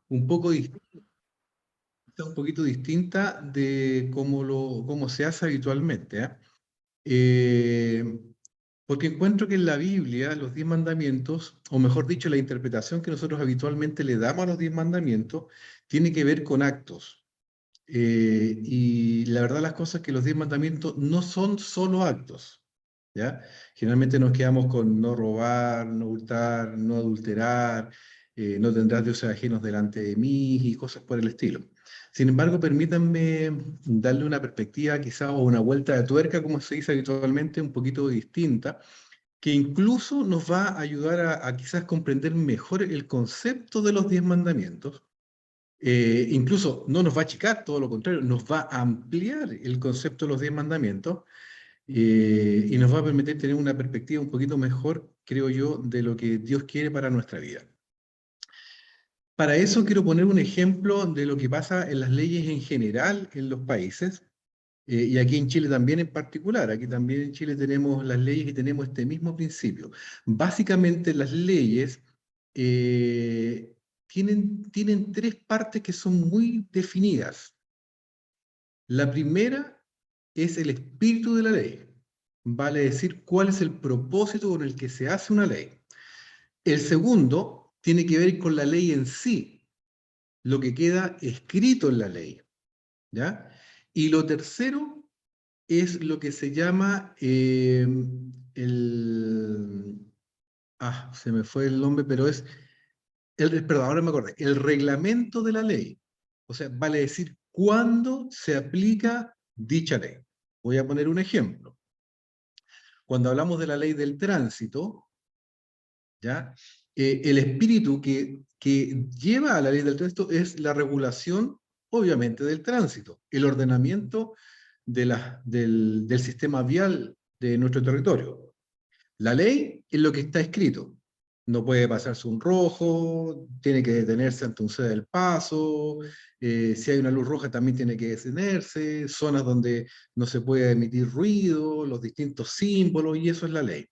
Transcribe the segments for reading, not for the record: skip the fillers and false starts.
un poco distinta, un poquito distinta de cómo se hace habitualmente, ¿ah? Eh, Porque encuentro que en la Biblia los 10 mandamientos, o mejor dicho, la interpretación que nosotros habitualmente le damos a los 10 mandamientos, tiene que ver con actos. Y la verdad las cosas es que los 10 mandamientos no son solo actos, ¿ya? Generalmente nos quedamos con no robar, no hurtar, no adulterar, no tendrás dioses ajenos delante de mí y cosas por el estilo. Sin embargo, permítanme darle una perspectiva quizá o una vuelta de tuerca, como se dice habitualmente, un poquito distinta, que incluso nos va a ayudar a quizás comprender mejor el concepto de los 10 mandamientos. Incluso no nos va a achicar, todo lo contrario, nos va a ampliar el concepto de los 10 mandamientos, y nos va a permitir tener una perspectiva un poquito mejor, creo yo, de lo que Dios quiere para nuestra vida. Para eso quiero poner un ejemplo de lo que pasa en las leyes en general en los países, y aquí en Chile también en particular. Aquí también en Chile tenemos las leyes y tenemos este mismo principio. Básicamente las leyes tienen tres partes que son muy definidas. La primera es el espíritu de la ley, vale decir cuál es el propósito con el que se hace una ley. El segundo tiene que ver con la ley en sí, lo que queda escrito en la ley, ¿ya? Y lo tercero es lo que se llama el... se me fue el nombre, pero es... perdón, ahora me acordé. El reglamento de la ley. O sea, vale decir cuándo se aplica dicha ley. Voy a poner un ejemplo. Cuando hablamos de la ley del tránsito, ¿ya? El espíritu que lleva a la ley del tránsito es la regulación, obviamente, del tránsito, el ordenamiento del sistema vial de nuestro territorio. La ley es lo que está escrito. No puede pasarse un rojo, tiene que detenerse ante un ceda del paso, si hay una luz roja también tiene que detenerse, zonas donde no se puede emitir ruido, los distintos símbolos, y eso es la ley.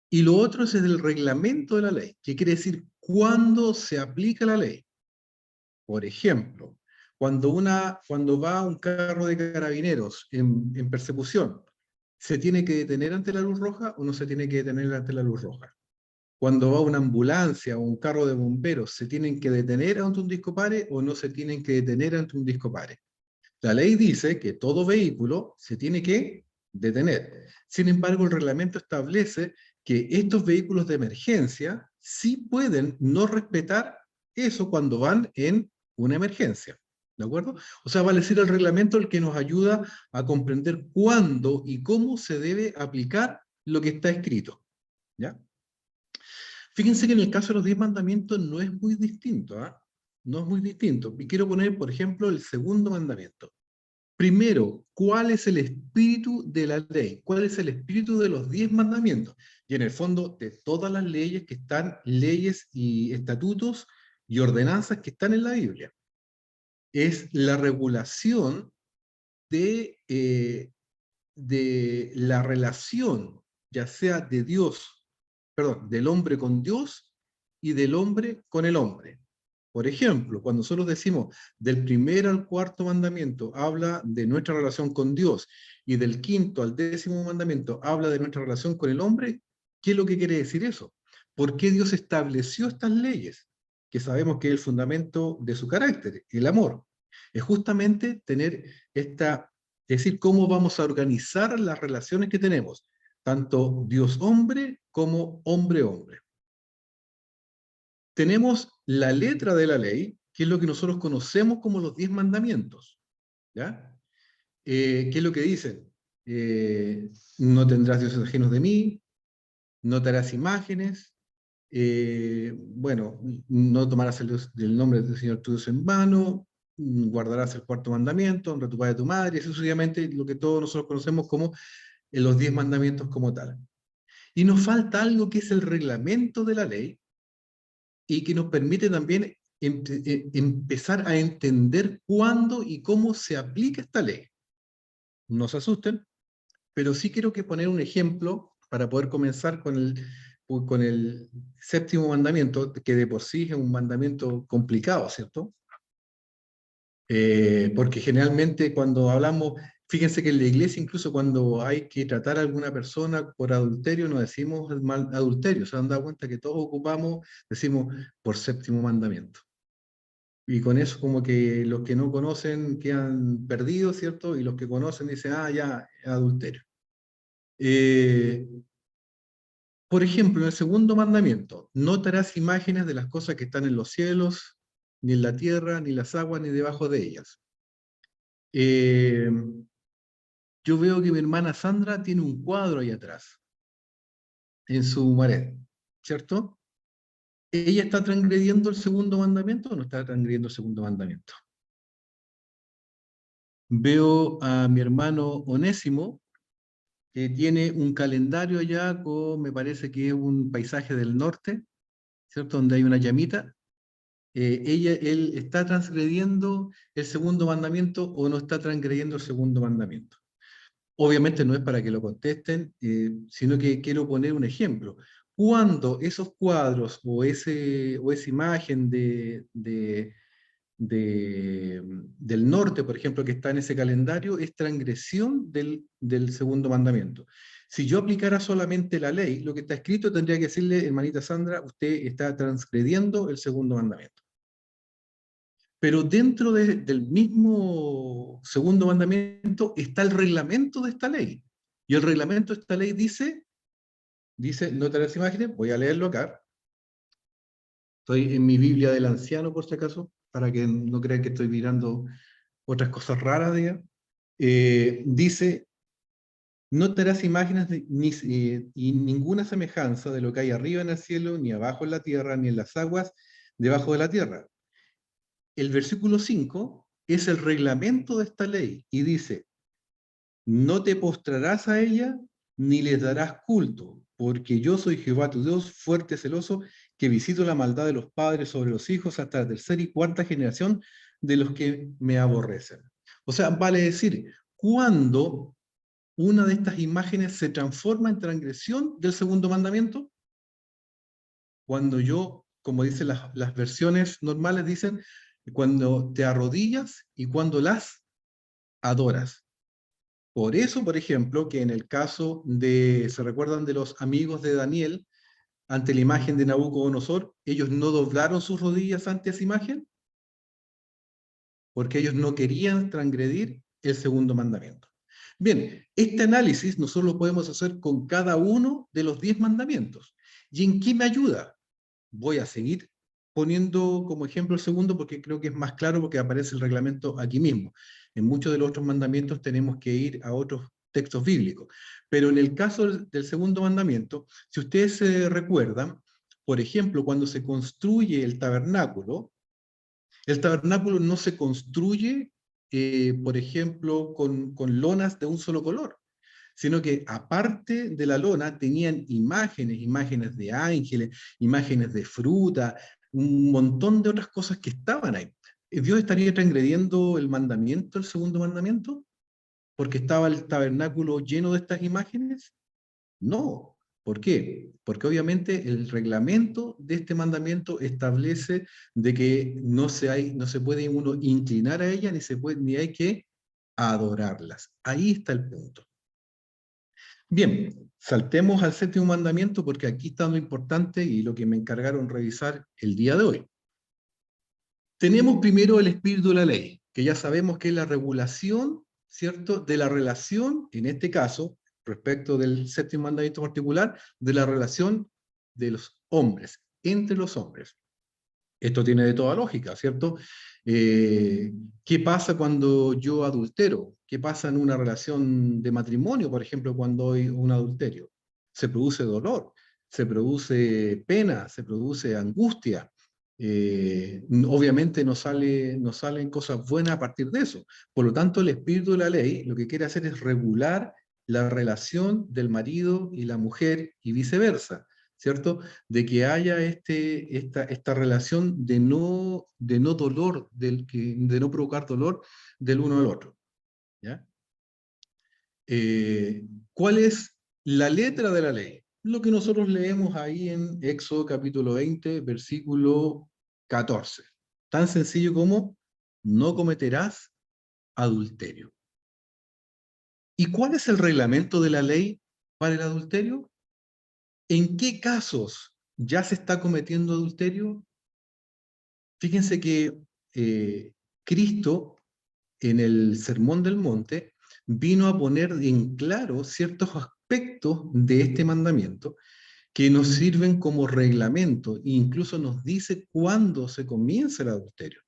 Y lo otro es el reglamento de la ley, que quiere decir cuándo se aplica la ley. Por ejemplo, cuando va un carro de carabineros en persecución, ¿se tiene que detener ante la luz roja o no se tiene que detener ante la luz roja? Cuando va una ambulancia o un carro de bomberos, ¿se tienen que detener ante un disco pare o no se tienen que detener ante un disco pare? La ley dice que todo vehículo se tiene que detener. Sin embargo, el reglamento establece que estos vehículos de emergencia sí pueden no respetar eso cuando van en una emergencia. ¿De acuerdo? O sea, vale decir el reglamento el que nos ayuda a comprender cuándo y cómo se debe aplicar lo que está escrito. ¿Ya? Fíjense que en el caso de los 10 mandamientos no es muy distinto, ¿ah? No es muy distinto. Y quiero poner, por ejemplo, el segundo mandamiento. Primero, ¿cuál es el espíritu de la ley? ¿Cuál es el espíritu de los 10 mandamientos? Y en el fondo, de todas las leyes que están, leyes y estatutos y ordenanzas que están en la Biblia. Es la regulación de la relación, ya sea de Dios, perdón, del hombre con Dios y del hombre con el hombre. Por ejemplo, cuando nosotros decimos del primer al cuarto mandamiento habla de nuestra relación con Dios y del quinto al 10º mandamiento habla de nuestra relación con el hombre, ¿qué es lo que quiere decir eso? ¿Por qué Dios estableció estas leyes? Que sabemos que es el fundamento de su carácter, el amor. Es justamente tener esta, es decir, cómo vamos a organizar las relaciones que tenemos, tanto Dios-hombre como hombre-hombre. Tenemos la letra de la ley, que es lo que nosotros conocemos como los 10 mandamientos. ¿Ya? ¿Qué es lo que dicen? No tendrás dioses ajenos de mí, no te harás imágenes, bueno, no tomarás el nombre del Señor tu Dios en vano, guardarás el cuarto mandamiento, honra a tu padre y a tu madre, y eso sucesivamente lo que todos nosotros conocemos como los 10 mandamientos como tal. Y nos falta algo que es el reglamento de la ley, y que nos permite también empezar a entender cuándo y cómo se aplica esta ley. No se asusten, pero sí quiero que poner un ejemplo para poder comenzar con el séptimo mandamiento, que de por sí es un mandamiento complicado, ¿cierto? Porque generalmente cuando hablamos, fíjense que en la iglesia incluso cuando hay que tratar a alguna persona por adulterio, no decimos el mal adulterio, se han dado cuenta que todos ocupamos, decimos por séptimo mandamiento. Y con eso como que los que no conocen quedan perdidos, ¿cierto? Y los que conocen dicen, ah, ya, adulterio. Eh, por ejemplo, en el segundo mandamiento, no te harás imágenes de las cosas que están en los cielos, ni en la tierra, ni las aguas, ni debajo de ellas. Eh, yo veo que mi hermana Sandra tiene un cuadro ahí atrás, en su pared, ¿cierto? ¿Ella está transgrediendo el segundo mandamiento o no está transgrediendo el segundo mandamiento? Veo a mi hermano Onésimo, que tiene un calendario allá con, me parece que es un paisaje del norte, ¿cierto? Donde hay una llamita. Él está transgrediendo el segundo mandamiento o no está transgrediendo el segundo mandamiento. Obviamente no es para que lo contesten, sino que quiero poner un ejemplo. Cuando esos cuadros o esa imagen del norte, por ejemplo, que está en ese calendario, es transgresión del segundo mandamiento. Si yo aplicara solamente la ley, lo que está escrito tendría que decirle, hermanita Sandra, usted está transgrediendo el segundo mandamiento. Pero dentro del mismo segundo mandamiento está el reglamento de esta ley. Y el reglamento de esta ley dice, no te las imágenes, voy a leerlo acá. Estoy en mi Biblia del anciano, por si acaso, para que no crean que estoy mirando otras cosas raras, digamos. Dice, no te harás imágenes y ninguna semejanza de lo que hay arriba en el cielo, ni abajo en la tierra, ni en las aguas debajo de la tierra. El versículo 5 es el reglamento de esta ley y dice, no te postrarás a ella, ni les darás culto, porque yo soy Jehová tu Dios, fuerte, celoso, que visito la maldad de los padres sobre los hijos hasta la tercera y cuarta generación de los que me aborrecen. O sea, vale decir, cuando una de estas imágenes se transforma en transgresión del segundo mandamiento, cuando yo, como dicen las versiones normales, dicen, cuando te arrodillas y cuando las adoras. Por eso, por ejemplo, que en el caso de, ¿se recuerdan de los amigos de Daniel ante la imagen de Nabucodonosor? Ellos no doblaron sus rodillas ante esa imagen porque ellos no querían transgredir el segundo mandamiento. Bien, este análisis nosotros lo podemos hacer con cada uno de los 10 mandamientos. ¿Y en qué me ayuda? Voy a seguir poniendo como ejemplo el segundo porque creo que es más claro porque aparece el reglamento aquí mismo. En muchos de los otros mandamientos tenemos que ir a otros textos bíblicos. Pero en el caso del segundo mandamiento, si ustedes se recuerdan, por ejemplo, cuando se construye el tabernáculo no se construye, por ejemplo, con lonas de un solo color, sino que aparte de la lona tenían imágenes de ángeles, imágenes de fruta, un montón de otras cosas que estaban ahí. ¿Dios estaría transgrediendo el mandamiento, el segundo mandamiento? ¿Porque estaba el tabernáculo lleno de estas imágenes? No. ¿Por qué? Porque obviamente el reglamento de este mandamiento establece de que no se puede uno inclinar a ellas ni hay que adorarlas. Ahí está el punto. Bien, saltemos al séptimo mandamiento porque aquí está lo importante y lo que me encargaron revisar el día de hoy. Tenemos primero el espíritu de la ley, que ya sabemos que es la regulación, ¿cierto?, de la relación, en este caso, respecto del séptimo mandamiento particular, de la relación de los hombres, entre los hombres. Esto tiene de toda lógica, ¿cierto? ¿Qué pasa cuando yo adultero? ¿Qué pasa en una relación de matrimonio, por ejemplo, cuando hay un adulterio? Se produce dolor, se produce pena, se produce angustia. Obviamente no salen cosas buenas a partir de eso. Por lo tanto, el espíritu de la ley lo que quiere hacer es regular la relación del marido y la mujer y viceversa, ¿cierto? De que haya esta relación de no dolor, de no provocar dolor del uno al otro. ¿Ya? ¿Cuál es la letra de la ley? lo que nosotros leemos ahí en Éxodo capítulo 20, versículo 14. Tan sencillo como no cometerás adulterio. ¿Y cuál es el reglamento de la ley para el adulterio? ¿En qué casos ya se está cometiendo adulterio? Fíjense que Cristo en el Sermón del Monte vino a poner en claro ciertos aspectos de este mandamiento que nos sirven como reglamento e incluso nos dice cuándo se comienza el adulterio.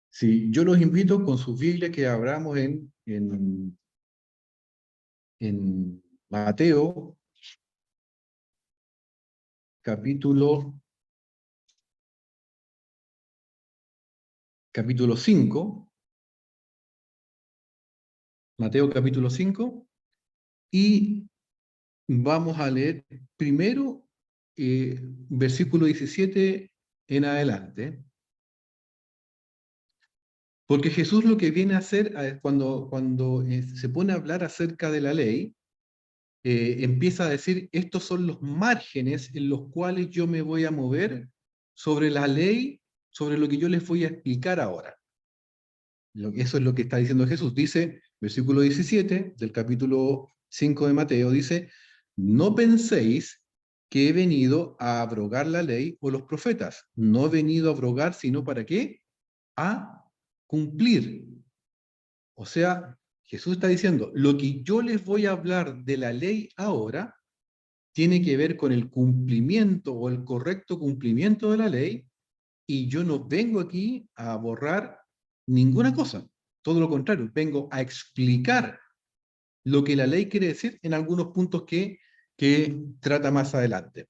Sí, yo los invito con sus Biblias que abramos en Mateo capítulo, capítulo 5, Mateo capítulo 5, y vamos a leer primero versículo 17 en adelante, porque Jesús lo que viene a hacer cuando se pone a hablar acerca de la ley, empieza a decir, estos son los márgenes en los cuales yo me voy a mover sobre la ley, sobre lo que yo les voy a explicar ahora. Eso es lo que está diciendo Jesús. Dice, versículo 17 del capítulo 5 de Mateo, dice, no penséis que he venido a abrogar la ley o los profetas. No he venido a abrogar, sino ¿para qué? A cumplir. O sea, Jesús está diciendo, lo que yo les voy a hablar de la ley ahora tiene que ver con el cumplimiento o el correcto cumplimiento de la ley, y yo no vengo aquí a borrar ninguna cosa. Todo lo contrario, vengo a explicar lo que la ley quiere decir en algunos puntos que trata más adelante.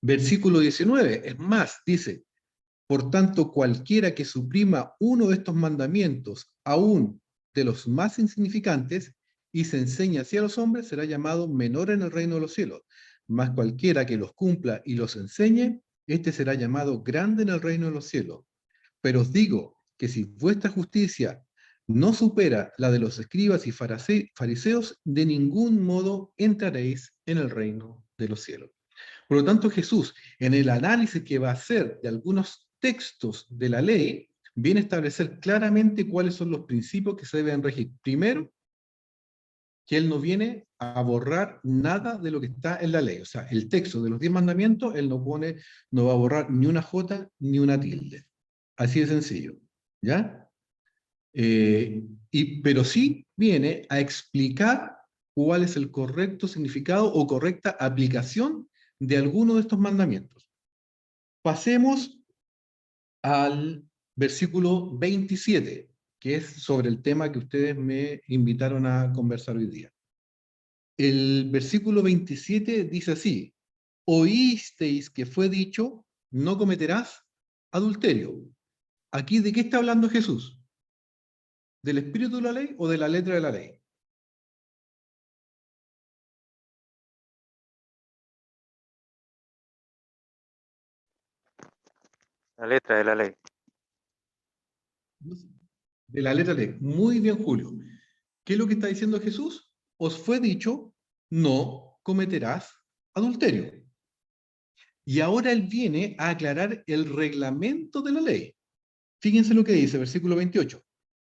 Versículo 19, es más, dice, por tanto, cualquiera que suprima uno de estos mandamientos, aún de los más insignificantes, y se enseña así a los hombres, será llamado menor en el reino de los cielos. Mas cualquiera que los cumpla y los enseñe, este será llamado grande en el reino de los cielos. Pero os digo que si vuestra justicia no supera la de los escribas y fariseos, de ningún modo entraréis en el reino de los cielos. Por lo tanto, Jesús, en el análisis que va a hacer de algunos textos de la ley, viene a establecer claramente cuáles son los principios que se deben regir. Primero, que Él no viene a borrar nada de lo que está en la ley. O sea, el texto de los 10 mandamientos, Él no va a borrar ni una jota ni una tilde. Así de sencillo. ¿Ya? Pero sí viene a explicar cuál es el correcto significado o correcta aplicación de alguno de estos mandamientos. Pasemos al versículo 27, que es sobre el tema que ustedes me invitaron a conversar hoy día. El versículo 27 dice así, oísteis que fue dicho, no cometerás adulterio. Aquí, ¿de qué está hablando Jesús? ¿Del espíritu de la ley o de la letra de la ley? La letra de la ley. De la letra de la ley. Muy bien, Julio. ¿Qué es lo que está diciendo Jesús? Os fue dicho, no cometerás adulterio. Y ahora él viene a aclarar el reglamento de la ley. Fíjense lo que dice, versículo 28.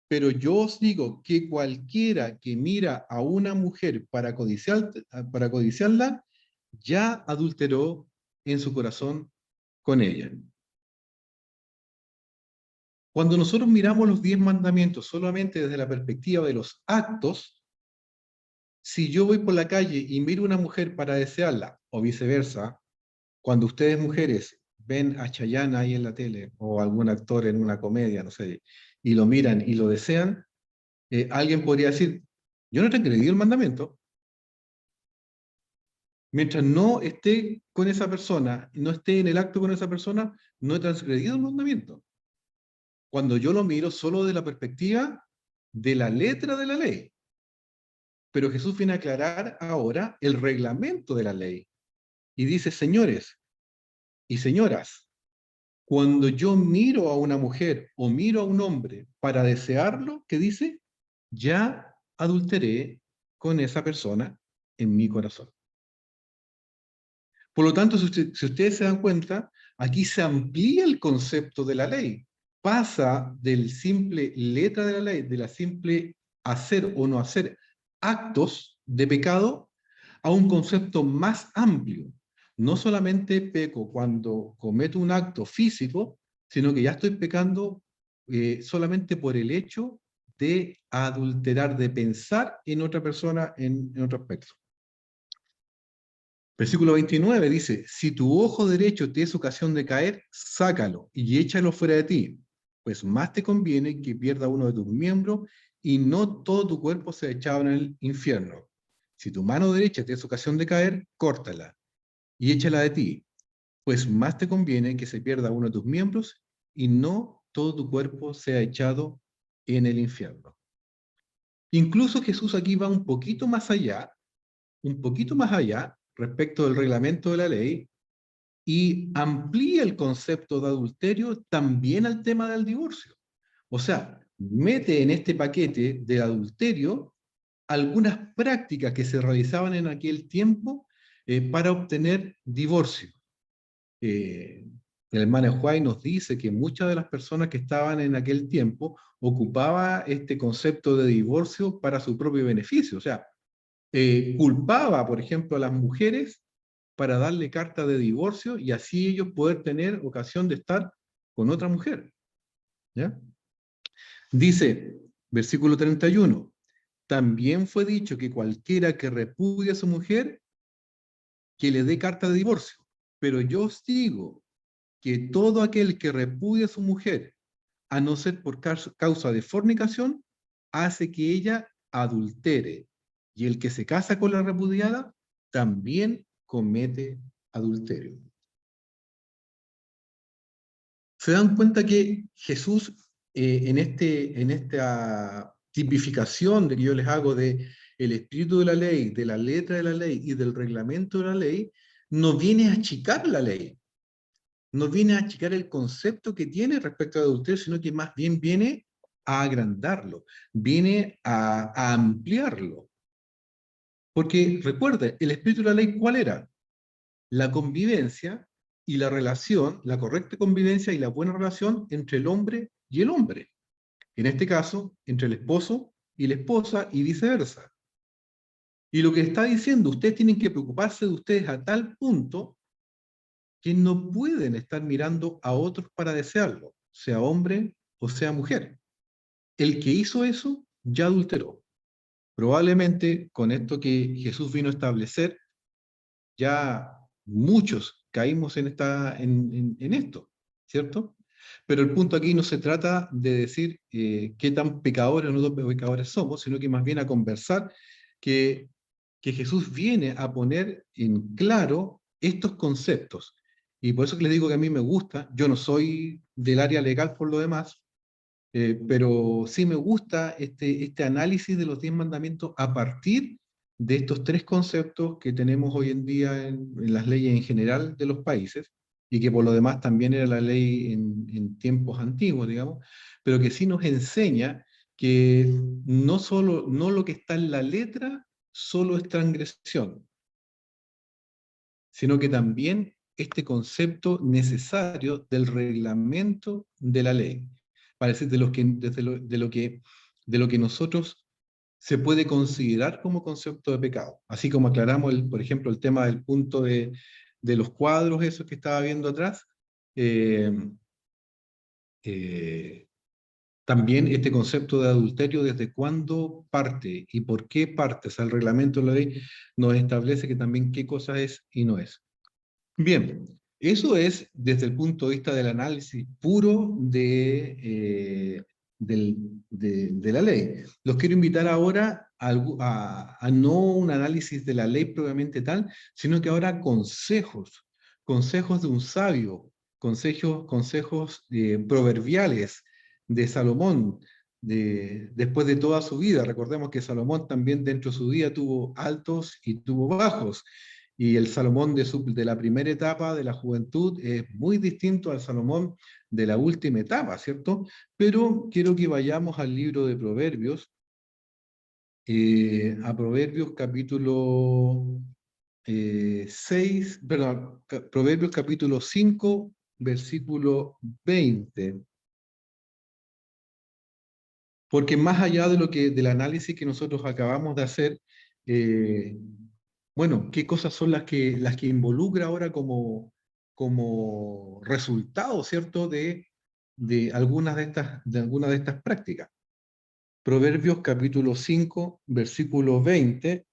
Pero yo os digo que cualquiera que mira a una mujer para codiciarla, ya adulteró en su corazón con ella. Cuando nosotros miramos los 10 mandamientos solamente desde la perspectiva de los actos, si yo voy por la calle y miro a una mujer para desearla, o viceversa, cuando ustedes mujeres ven a Chayanne ahí en la tele, o algún actor en una comedia, no sé, y lo miran y lo desean, alguien podría decir, yo no he transgredido el mandamiento. Mientras no esté con esa persona, no esté en el acto con esa persona, no he transgredido el mandamiento. Cuando yo lo miro solo de la perspectiva de la letra de la ley. Pero Jesús viene a aclarar ahora el reglamento de la ley. Y dice, señores y señoras, cuando yo miro a una mujer o miro a un hombre para desearlo, ¿qué dice? Ya adulteré con esa persona en mi corazón. Por lo tanto, si ustedes se dan cuenta, aquí se amplía el concepto de la ley. Pasa del simple letra de la ley, de la simple hacer o no hacer actos de pecado, a un concepto más amplio. No solamente peco cuando cometo un acto físico, sino que ya estoy pecando solamente por el hecho de adulterar, de pensar en otra persona en otro aspecto. Versículo 29 dice, si tu ojo derecho te es ocasión de caer, sácalo y échalo fuera de ti, pues más te conviene que pierda uno de tus miembros y no todo tu cuerpo sea echado en el infierno. Si tu mano derecha te es ocasión de caer, córtala y échala de ti, pues más te conviene que se pierda uno de tus miembros y no todo tu cuerpo sea echado en el infierno. Incluso Jesús aquí va un poquito más allá respecto del reglamento de la ley y amplía el concepto de adulterio también al tema del divorcio. O sea, mete en este paquete del adulterio algunas prácticas que se realizaban en aquel tiempo para obtener divorcio. El hermano Juárez nos dice que muchas de las personas que estaban en aquel tiempo ocupaba este concepto de divorcio para su propio beneficio. O sea, culpaba, por ejemplo, a las mujeres para darle carta de divorcio y así ellos poder tener ocasión de estar con otra mujer. ¿Ya? Dice, versículo 31, también fue dicho que cualquiera que repudie a su mujer, que le dé carta de divorcio. Pero yo os digo que todo aquel que repudie a su mujer, a no ser por causa de fornicación, hace que ella adultere. Y el que se casa con la repudiada, también comete adulterio. Se dan cuenta que Jesús, en esta tipificación de que yo les hago de el espíritu de la ley, de la letra de la ley y del reglamento de la ley, no viene a achicar la ley, no viene a achicar el concepto que tiene respecto al adulterio, sino que más bien viene a agrandarlo, viene a ampliarlo. Porque recuerda, el espíritu de la ley, ¿cuál era? La convivencia y la relación, la correcta convivencia y la buena relación entre el hombre y el hombre. En este caso, entre el esposo y la esposa y viceversa. Y lo que está diciendo, ustedes tienen que preocuparse de ustedes a tal punto que no pueden estar mirando a otros para desearlo, sea hombre o sea mujer. El que hizo eso ya adulteró. Probablemente con esto que Jesús vino a establecer, ya muchos caímos en esto, ¿cierto? Pero el punto aquí no se trata de decir qué tan pecadores o no pecadores somos, sino que más bien a conversar que, que Jesús viene a poner en claro estos conceptos. Y por eso que les digo que a mí me gusta, yo no soy del área legal por lo demás, pero sí me gusta este análisis de los 10 mandamientos a partir de estos tres conceptos que tenemos hoy en día en las leyes en general de los países, y que por lo demás también era la ley en tiempos antiguos, digamos, pero que sí nos enseña que no lo que está en la letra solo es transgresión, sino que también este concepto necesario del reglamento de la ley, para decir de lo que nosotros se puede considerar como concepto de pecado. Así como aclaramos, por ejemplo, el tema del punto de los cuadros, esos que estaba viendo atrás, eh, eh, también este concepto de adulterio, desde cuándo parte y por qué parte, o sea, el reglamento de la ley nos establece que también qué cosa es y no es. Bien, eso es desde el punto de vista del análisis puro de la ley. Los quiero invitar ahora a no un análisis de la ley propiamente tal, sino que ahora consejos de un sabio, consejos proverbiales de Salomón, después de toda su vida. Recordemos que Salomón también dentro de su vida tuvo altos y tuvo bajos. Y el Salomón de la primera etapa de la juventud es muy distinto al Salomón de la última etapa, ¿cierto? Pero quiero que vayamos al libro de Proverbios, a Proverbios capítulo Proverbios capítulo 5, versículo 20. Porque más allá de del análisis que nosotros acabamos de hacer, bueno, ¿qué cosas son las que involucra ahora como resultado, ¿cierto?, de algunas de estas prácticas? Proverbios capítulo 5, versículo 20.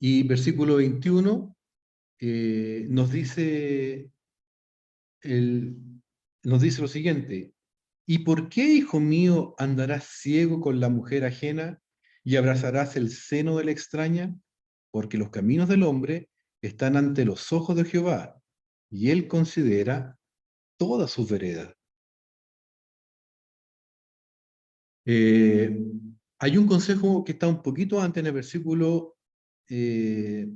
Y versículo 21 nos dice el, nos dice lo siguiente: ¿y por qué, hijo mío, andarás ciego con la mujer ajena y abrazarás el seno de la extraña? Porque los caminos del hombre están ante los ojos de Jehová, y él considera todas sus veredas. Eh, Hay un consejo que está un poquito antes en el versículo eh,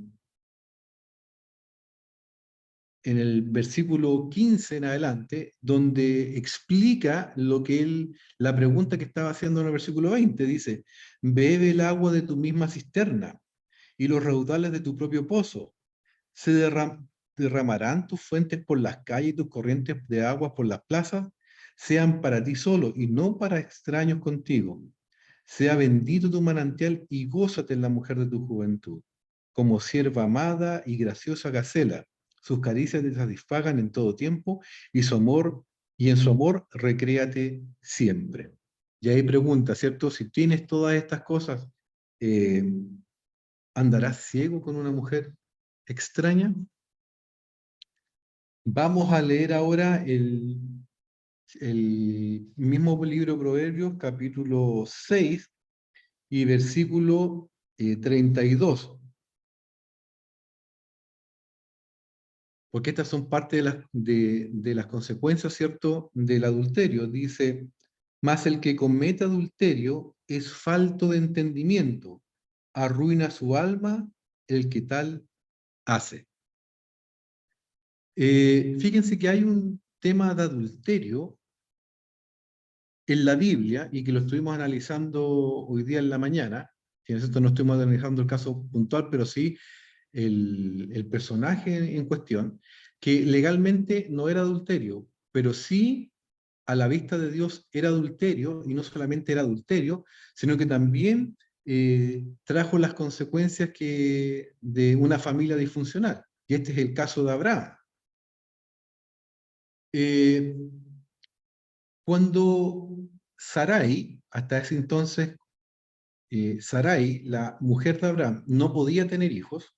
en el versículo 15 en adelante, donde explica la pregunta que estaba haciendo en el versículo 20. Dice: bebe el agua de tu misma cisterna y los raudales de tu propio pozo. Se derramarán tus fuentes por las calles y tus corrientes de aguas por las plazas. Sean para ti solo y no para extraños contigo. Sea bendito tu manantial y gózate en la mujer de tu juventud, como sierva amada y graciosa gacela. Sus caricias te satisfagan en todo tiempo y en su amor recréate siempre. Y ahí pregunta, ¿cierto? Si tienes todas estas cosas, eh, ¿andarás ciego con una mujer extraña? Vamos a leer ahora el mismo libro de Proverbios, capítulo 6 y versículo 32. Porque estas son parte de las consecuencias, ¿cierto?, del adulterio. Dice: mas el que comete adulterio es falto de entendimiento, arruina su alma el que tal hace. Fíjense que hay un tema de adulterio en la Biblia, y que lo estuvimos analizando hoy día en la mañana, que en esto no estuvimos analizando el caso puntual, pero sí el personaje en cuestión, que legalmente no era adulterio, pero sí a la vista de Dios era adulterio, y no solamente era adulterio, sino que también trajo las consecuencias de una familia disfuncional. Y este es el caso de Abraham. Eh, Cuando Sarai, hasta ese entonces, Sarai, la mujer de Abraham, no podía tener hijos,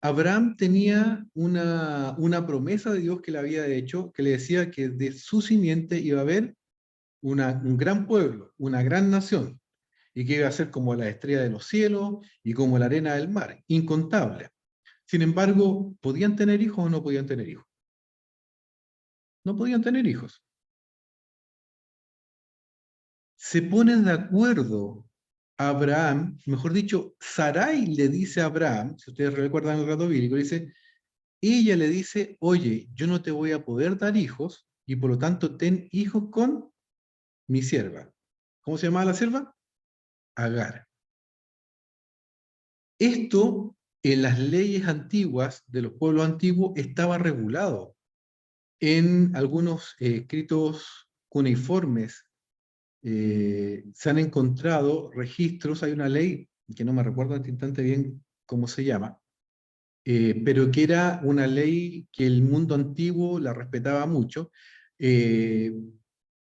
Abraham tenía una promesa de Dios que le había hecho, que le decía que de su simiente iba a haber un gran pueblo, una gran nación, y que iba a ser como la estrella de los cielos y como la arena del mar, incontable. Sin embargo, ¿podían tener hijos o no podían tener hijos? No podían tener hijos. Se ponen de acuerdo Abraham, mejor dicho, Sarai le dice a Abraham, si ustedes recuerdan el relato bíblico, ella le dice: oye, yo no te voy a poder dar hijos, y por lo tanto ten hijos con mi sierva. ¿Cómo se llamaba la sierva? Agar. Esto, en las leyes antiguas de los pueblos antiguos, estaba regulado. En algunos escritos cuneiformes se han encontrado registros. Hay una ley que no me recuerdo en este instante bien cómo se llama, pero que era una ley que el mundo antiguo la respetaba mucho. eh,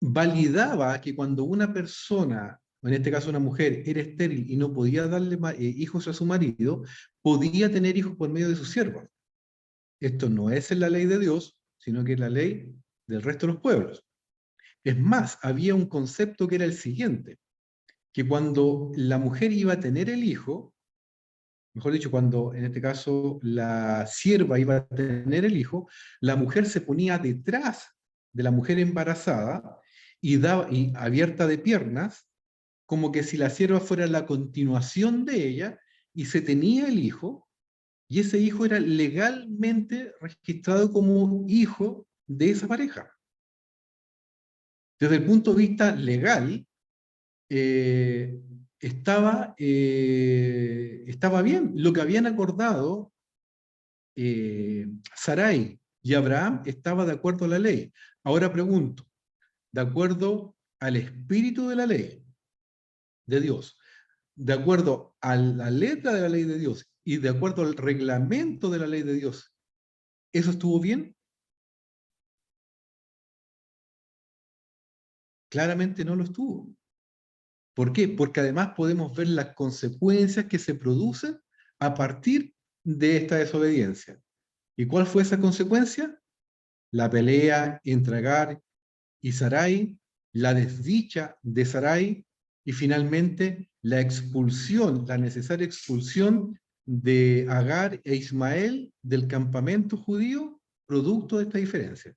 Validaba que cuando una persona, en este caso una mujer, era estéril y no podía darle hijos a su marido, podía tener hijos por medio de sus siervos. Esto no es en la ley de Dios, sino que es la ley del resto de los pueblos. Es más, había un concepto que era el siguiente: que cuando la mujer iba a tener el hijo, mejor dicho, cuando en este caso la sierva iba a tener el hijo, la mujer se ponía detrás de la mujer embarazada y abierta de piernas, como que si la sierva fuera la continuación de ella, y se tenía el hijo, y ese hijo era legalmente registrado como hijo de esa pareja. Desde el punto de vista legal, estaba bien. Lo que habían acordado Sarai y Abraham estaba de acuerdo a la ley. Ahora pregunto, de acuerdo al espíritu de la ley de Dios, de acuerdo a la letra de la ley de Dios y de acuerdo al reglamento de la ley de Dios, ¿eso estuvo bien? Claramente no lo estuvo. ¿Por qué? Porque además podemos ver las consecuencias que se producen a partir de esta desobediencia. ¿Y cuál fue esa consecuencia? La pelea entre Agar y Sarai, la desdicha de Sarai y finalmente la expulsión, la necesaria expulsión de Agar e Ismael del campamento judío producto de esta diferencia.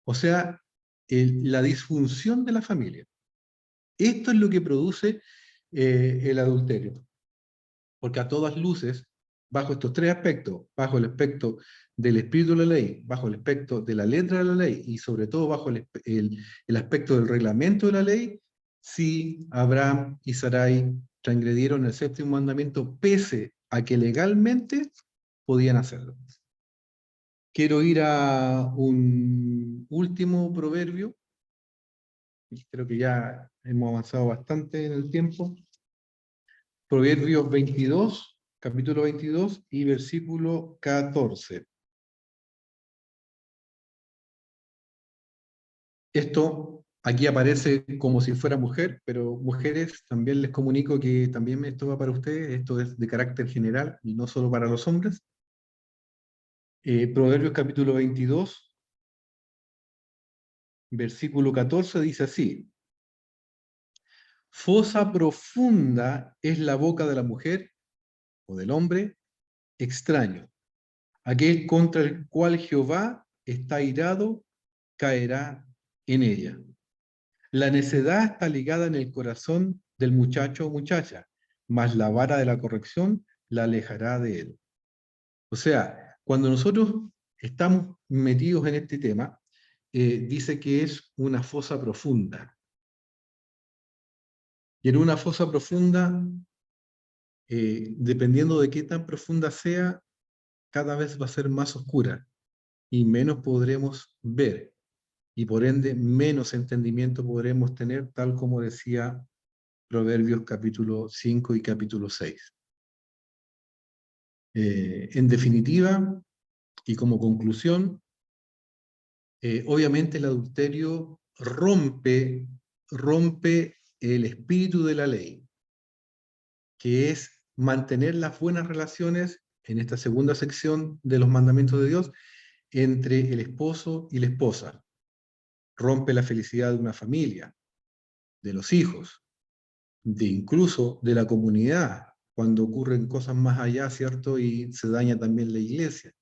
O sea, la disfunción de la familia. Esto es lo que produce el adulterio. Porque a todas luces, bajo estos tres aspectos, bajo el aspecto del espíritu de la ley, bajo el aspecto de la letra de la ley y sobre todo bajo el aspecto del reglamento de la ley, sí, Abraham y Sarai transgredieron el séptimo mandamiento pese a que legalmente podían hacerlo. Quiero ir a un último proverbio. Creo que ya hemos avanzado bastante en el tiempo. Proverbios 22, capítulo 22 y versículo 14. Esto aquí aparece como si fuera mujer, pero mujeres, también les comunico que también esto va para ustedes, esto es de carácter general y no solo para los hombres. Proverbios capítulo 22, versículo 14 dice así: fosa profunda es la boca de la mujer o del hombre extraño. Aquel contra el cual Jehová está airado caerá en ella. La necedad está ligada en el corazón del muchacho o muchacha, mas la vara de la corrección la alejará de él. O sea, cuando nosotros estamos metidos en este tema, dice que es una fosa profunda. Y en una fosa profunda, dependiendo de qué tan profunda sea, cada vez va a ser más oscura y menos podremos ver. Y por ende, menos entendimiento podremos tener, tal como decía Proverbios capítulo 5 y capítulo 6. En definitiva, y como conclusión, obviamente el adulterio rompe el espíritu de la ley, que es mantener las buenas relaciones, en esta segunda sección de los mandamientos de Dios, entre el esposo y la esposa. Rompe la felicidad de una familia, de los hijos, de incluso de la comunidad, cuando ocurren cosas más allá, ¿cierto? Y se daña también la iglesia.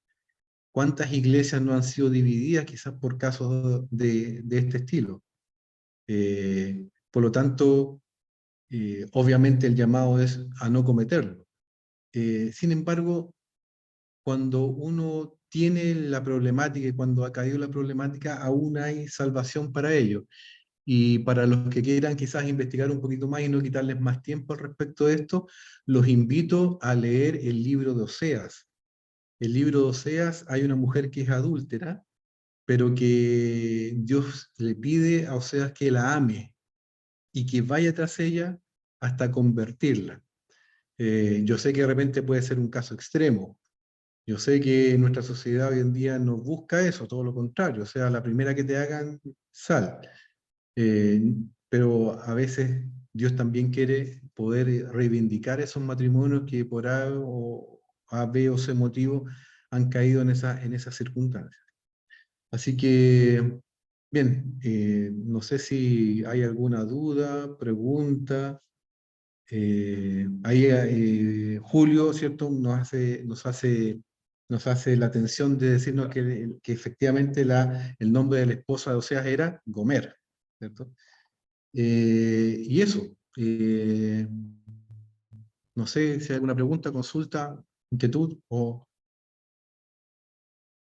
¿Cuántas iglesias no han sido divididas quizás por casos de este estilo? Por lo tanto, obviamente el llamado es a no cometerlo. Sin embargo, cuando uno tiene la problemática y cuando ha caído la problemática, aún hay salvación para ello. Y para los que quieran quizás investigar un poquito más y no quitarles más tiempo al respecto de esto, los invito a leer el libro de Oseas. El libro de Oseas, hay una mujer que es adúltera, pero que Dios le pide a Oseas que la ame y que vaya tras ella hasta convertirla. Yo sé que de repente puede ser un caso extremo. Yo sé que nuestra sociedad hoy en día no busca eso, todo lo contrario. O sea, la primera que te hagan, sal. Eh, pero a veces Dios también quiere poder reivindicar esos matrimonios que por A, B o C motivo han caído en esas circunstancias. Así que, bien, no sé si hay alguna duda, pregunta. Ahí Julio, ¿cierto? Nos hace la atención de decirnos que efectivamente el nombre de la esposa de Oseas era Gomer, ¿cierto? Y eso, no sé si hay alguna pregunta, consulta, inquietud o